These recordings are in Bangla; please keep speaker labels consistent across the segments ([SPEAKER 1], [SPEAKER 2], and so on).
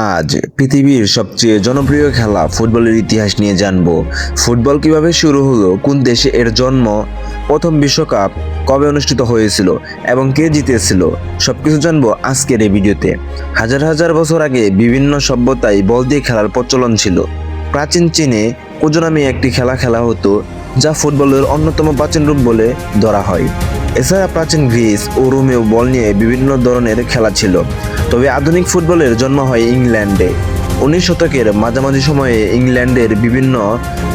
[SPEAKER 1] আজ পৃথিবীর সবচেয়ে জনপ্রিয় খেলা ফুটবলের ইতিহাস নিয়ে জানব। ফুটবল কিভাবে শুরু হলো, কোন দেশে এর জন্ম, প্রথম বিশ্বকাপ কবে অনুষ্ঠিত হয়েছিল এবং কে জিতেছিল, সবকিছু জানবো আজকের এই ভিডিওতে। হাজার হাজার বছর আগে বিভিন্ন সভ্যতায় বল দিয়ে খেলার প্রচলন ছিল। প্রাচীন চীনে কুজো নামে একটি খেলা খেলা হতো, যা ফুটবলের অন্যতম প্রাচীন রূপ বলে ধরা হয়। এছাড়া প্রাচীন গ্রিস ও রোমেও বল নিয়ে বিভিন্ন ধরনের খেলা ছিল। তবে আধুনিক ফুটবলের জন্ম হয় ইংল্যান্ডে। 19 শতকের মাঝামাঝি সময়ে ইংল্যান্ডের বিভিন্ন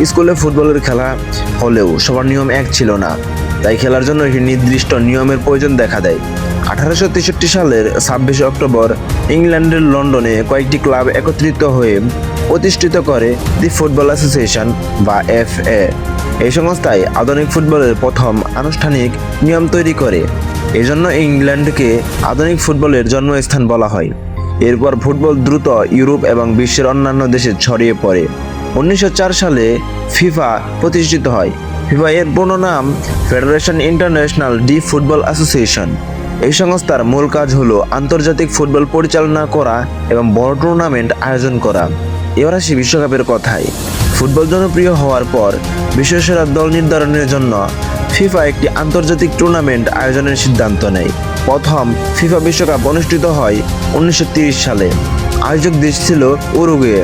[SPEAKER 1] স্কুলে ফুটবলের খেলা হলেও সবার নিয়ম এক ছিল না, তাই খেলার জন্য একটি নির্দিষ্ট নিয়মের প্রয়োজন দেখা দেয়। 1863 সালের 26 অক্টোবর ইংল্যান্ডের লন্ডনে কয়েকটি ক্লাব একত্রিত হয়ে প্রতিষ্ঠিত করে দি ফুটবল অ্যাসোসিয়েশন বা FA। এই সংস্থায় আধুনিক ফুটবলের প্রথম আনুষ্ঠানিক নিয়ম তৈরি করে। এজন্য ইংল্যান্ডকে আধুনিক ফুটবলের জন্মস্থান বলা হয়। এরপর ফুটবল দ্রুত ইউরোপ এবং বিশ্বের অন্যান্য দেশে ছড়িয়ে পড়ে। 1904 সালে ফিফা প্রতিষ্ঠিত হয়। ফিফা এর পূর্ণ নাম federation international D football association. এই সংস্থার মূল কাজ হলো আন্তর্জাতিক ফুটবল পরিচালনা করা এবং বড় টুর্নামেন্ট আয়োজন করা। এবার আসি বিশ্বকাপের কথায়। ফুটবল জনপ্রিয় হওয়ার পর বিশ্বসেরা দল নির্ধারণের জন্য ফিফা একটি আন্তর্জাতিক টুর্নামেন্ট আয়োজনের সিদ্ধান্ত নেয়। প্রথম ফিফা বিশ্বকাপ অনুষ্ঠিত হয় 1930 সালে। আয়োজক দেশ ছিল উরুগুয়ে।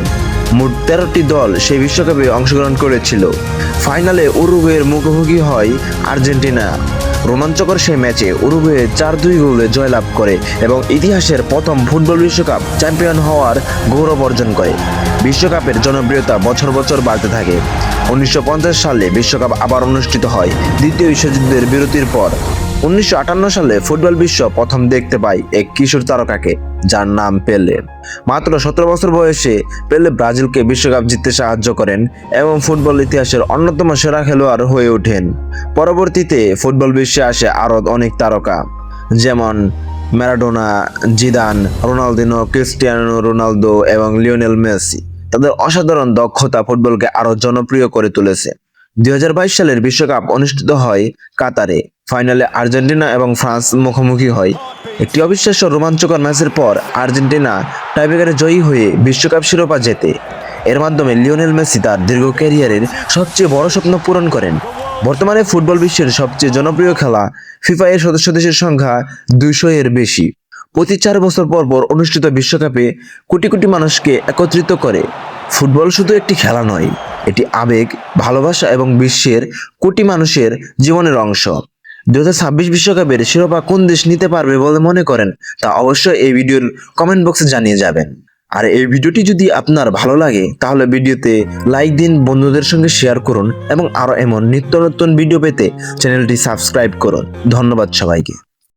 [SPEAKER 1] মোট 13টি দল সেই বিশ্বকাপে অংশগ্রহণ করেছিল। ফাইনালে উরুগুয়ের মুখোমুখি হয় আর্জেন্টিনা। রোমাঞ্চকর সেই ম্যাচে উরুগুয়ে 4-2 গোলে জয়লাভ করে এবং ইতিহাসের প্রথম ফুটবল বিশ্বকাপ চ্যাম্পিয়ন হওয়ার গৌরব অর্জন করে। বিশ্বকাপের জনপ্রিয়তা বছর বছর বাড়তে থাকে। 1950 সালে বিশ্বকাপ আবার অনুষ্ঠিত হয় দ্বিতীয় বিশ্বযুদ্ধের বিরতির পর। 1958 সালে ফুটবল বিশ্ব প্রথম দেখতে পায় এক কিশোর তারকাকে, যার নাম পেলে। মাত্র 17 বছর বয়সে পেলে ব্রাজিলকে বিশ্বকাপ জিততে সাহায্য করেন এবং ফুটবল ইতিহাসের অন্যতম সেরা খেলোয়াড় হয়ে ওঠেন। পরবর্তীতে ফুটবল বিশ্বে আসে আরও অনেক তারকা, যেমন Maradona, Zidane, Ronaldinho, Cristiano Ronaldo এবং লিওনেল মেসি। তাদের অসাধারণ দক্ষতা ফুটবলকে আরো জনপ্রিয় করে তুলেছে। 2022 সালের বিশ্বকাপ অনুষ্ঠিত হয় কাতারে। ফাইনালে আর্জেন্টিনা এবং ফ্রান্স মুখোমুখি হয়। একটি অবিশ্বাস্য রোমাঞ্চকর ম্যাচের পর আর্জেন্টিনা টাইব্রেকারে জয়ী হয়ে বিশ্বকাপ শিরোপা জেতে। এর মাধ্যমে লিওনেল মেসি তার দীর্ঘ ক্যারিয়ারের সবচেয়ে বড় স্বপ্ন পূরণ করেন। বর্তমানে ফুটবল বিশ্বের সবচেয়ে জনপ্রিয় খেলা। ফিফা এর সদস্য দেশের সংখ্যা 200 এর বেশি। প্রতি 4 বছর পর পর অনুষ্ঠিত বিশ্বকাপে কোটি কোটি মানুষকে একত্রিত করে। ফুটবল শুধু একটি খেলা নয়, এটি আবেগ, ভালোবাসা এবং বিশ্বের কোটি মানুষের জীবনের অংশ। 2026 বিশ্বকাপের শিরোপা কোন দেশ নিতে পারবে বলে মনে করেন, তা অবশ্যই এই ভিডিওর কমেন্ট বক্সে জানিয়ে যাবেন। আর এই ভিডিওটি যদি আপনার ভালো লাগে তাহলে ভিডিওতে লাইক দিন, বন্ধুদের সঙ্গে শেয়ার করুন এবং আরো এমন নিত্য নতুন ভিডিও পেতে চ্যানেলটি সাবস্ক্রাইব করুন। ধন্যবাদ সবাইকে।